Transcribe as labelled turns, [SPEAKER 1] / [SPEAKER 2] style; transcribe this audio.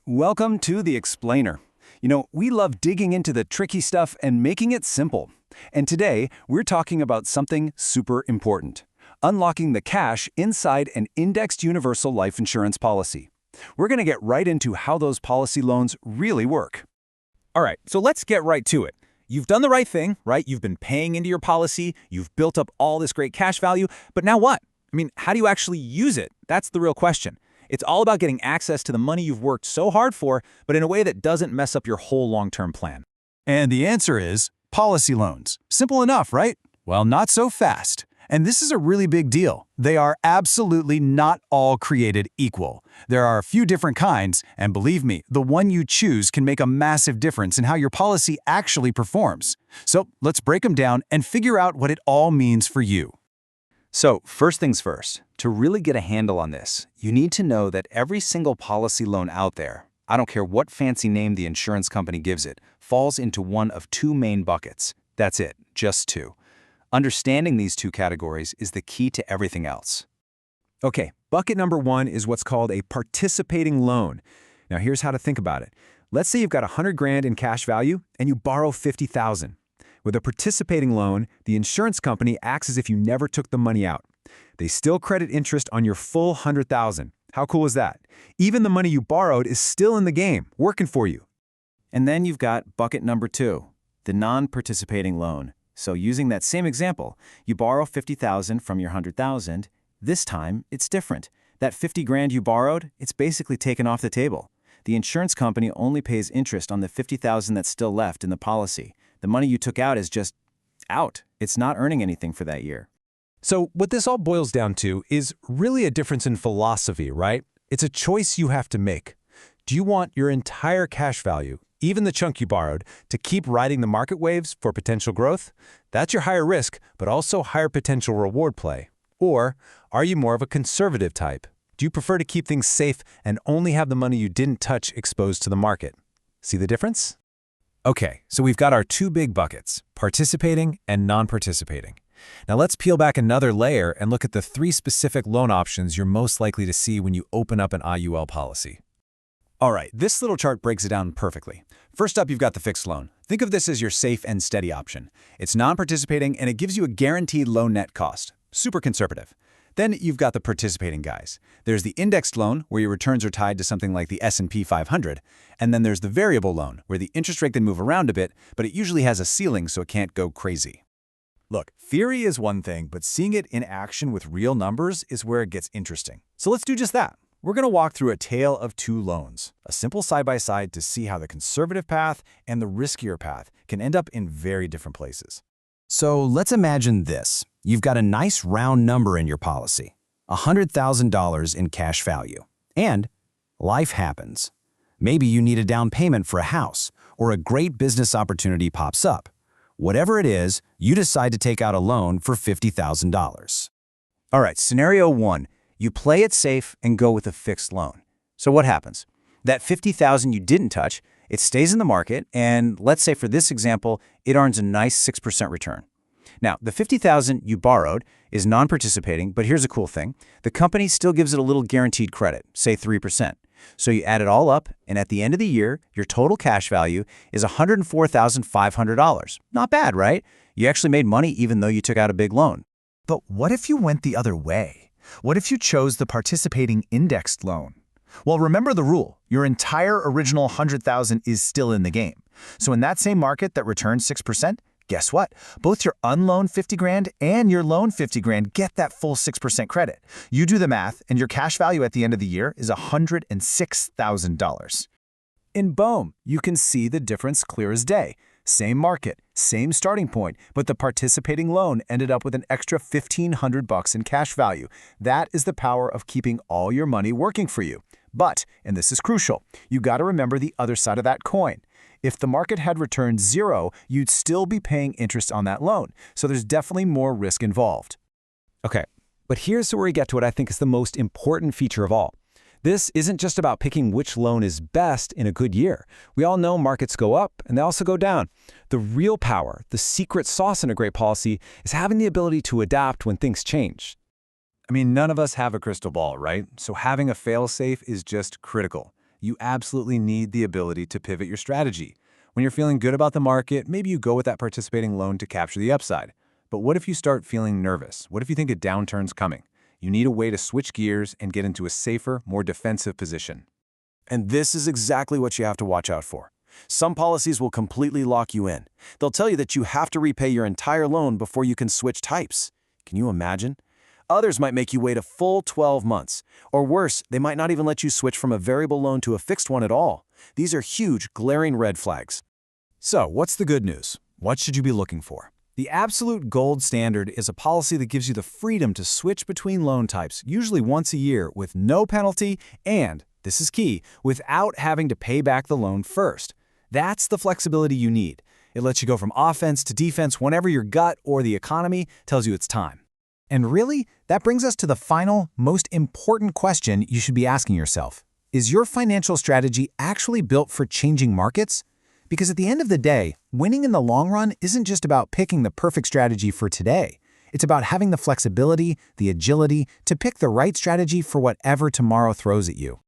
[SPEAKER 1] Welcome to The Explainer. We love digging into the tricky stuff and making it simple. And today, we're talking about something super important: unlocking the cash inside an indexed universal life insurance policy. We're going to get right into how those policy loans really work.
[SPEAKER 2] All right, so let's get right to it. You've done the right thing, right? You've been paying into your policy, you've built up all this great cash value, but now what? How do you actually use it? That's the real question. It's all about getting access to the money you've worked so hard for, but in a way that doesn't mess up your whole long-term plan.
[SPEAKER 1] And the answer is policy loans. Simple enough, right? Well, not so fast. And this is a really big deal. They are absolutely not all created equal. There are a few different kinds, and believe me, the one you choose can make a massive difference in how your policy actually performs. So let's break them down and figure out what it all means for you. So first things first, to really get a handle on this, you need to know that every single policy loan out there, I don't care what fancy name the insurance company gives it, falls into one of two main buckets. That's it, just two. Understanding these two categories is the key to everything else.
[SPEAKER 2] Okay, bucket number one is what's called a participating loan. Now here's how to think about it. Let's say you've got $100,000 in cash value and you borrow $50,000. With a participating loan, the insurance company acts as if you never took the money out. They still credit interest on your full $100,000. How cool is that? Even the money you borrowed is still in the game, working for you.
[SPEAKER 3] And then you've got bucket number two, the non-participating loan. So using that same example, you borrow $50,000 from your $100,000. This time, it's different. That $50,000 you borrowed, it's basically taken off the table. The insurance company only pays interest on the $50,000 that's still left in the policy. The money you took out is just out. It's not earning anything for that year.
[SPEAKER 2] So what this all boils down to is really a difference in philosophy, right? It's a choice you have to make. Do you want your entire cash value, even the chunk you borrowed, to keep riding the market waves for potential growth? That's your higher risk, but also higher potential reward play. Or are you more of a conservative type? Do you prefer to keep things safe and only have the money you didn't touch exposed to the market? See the difference? Okay, so we've got our two big buckets, participating and non-participating. Now let's peel back another layer and look at the three specific loan options you're most likely to see when you open up an IUL policy.
[SPEAKER 1] All right, this little chart breaks it down perfectly. First up, you've got the fixed loan. Think of this as your safe and steady option. It's non-participating and it gives you a guaranteed low net cost. Super conservative. Then you've got the participating guys. There's the indexed loan, where your returns are tied to something like the S&P 500, and then there's the variable loan, where the interest rate can move around a bit, but it usually has a ceiling so it can't go crazy.
[SPEAKER 4] Look, theory is one thing, but seeing it in action with real numbers is where it gets interesting. So let's do just that. We're going to walk through a tale of two loans, a simple side-by-side to see how the conservative path and the riskier path can end up in very different places.
[SPEAKER 1] So let's imagine this. You've got a nice round number in your policy, $100,000 in cash value. And life happens. Maybe you need a down payment for a house, or a great business opportunity pops up. Whatever it is, you decide to take out a loan for $50,000. All right, scenario one, you play it safe and go with a fixed loan. So what happens? That $50,000 you didn't touch, it stays in the market, and let's say for this example, it earns a nice 6% return. Now, the $50,000 you borrowed is non-participating, but here's a cool thing. The company still gives it a little guaranteed credit, say 3%. So you add it all up, and at the end of the year, your total cash value is $104,500. Not bad, right? You actually made money even though you took out a big loan.
[SPEAKER 4] But what if you went the other way? What if you chose the participating indexed loan? Well, remember the rule. Your entire original $100,000 is still in the game. So in that same market that returns 6%, guess what? Both your unloaned $50,000 and your loan $50,000 get that full 6% credit. You do the math, and your cash value at the end of the year is $106,000.
[SPEAKER 1] And boom, you can see the difference clear as day. Same market, same starting point, but the participating loan ended up with an extra $1,500 in cash value. That is the power of keeping all your money working for you. But, and this is crucial, you got to remember the other side of that coin. If the market had returned zero, you'd still be paying interest on that loan. So there's definitely more risk involved.
[SPEAKER 2] Okay, but here's where we get to what I think is the most important feature of all. This isn't just about picking which loan is best in a good year. We all know markets go up and they also go down. The real power, the secret sauce in a great policy, is having the ability to adapt when things change.
[SPEAKER 1] None of us have a crystal ball, right? So having a fail-safe is just critical.
[SPEAKER 2] you absolutely need the ability to pivot your strategy. When you're feeling good about the market, maybe you go with that participating loan to capture the upside. But what if you start feeling nervous? What if you think a downturn's coming? You need a way to switch gears and get into a safer, more defensive position.
[SPEAKER 1] And this is exactly what you have to watch out for. Some policies will completely lock you in. They'll tell you that you have to repay your entire loan before you can switch types. Can you imagine? Others might make you wait a full 12 months. Or worse, they might not even let you switch from a variable loan to a fixed one at all. These are huge, glaring red flags. So, what's the good news? What should you be looking for? The absolute gold standard is a policy that gives you the freedom to switch between loan types, usually once a year, with no penalty and, this is key, without having to pay back the loan first. That's the flexibility you need. It lets you go from offense to defense whenever your gut or the economy tells you it's time.
[SPEAKER 4] And really, that brings us to the final, most important question you should be asking yourself. Is your financial strategy actually built for changing markets? Because at the end of the day, winning in the long run isn't just about picking the perfect strategy for today. It's about having the flexibility, the agility to pick the right strategy for whatever tomorrow throws at you.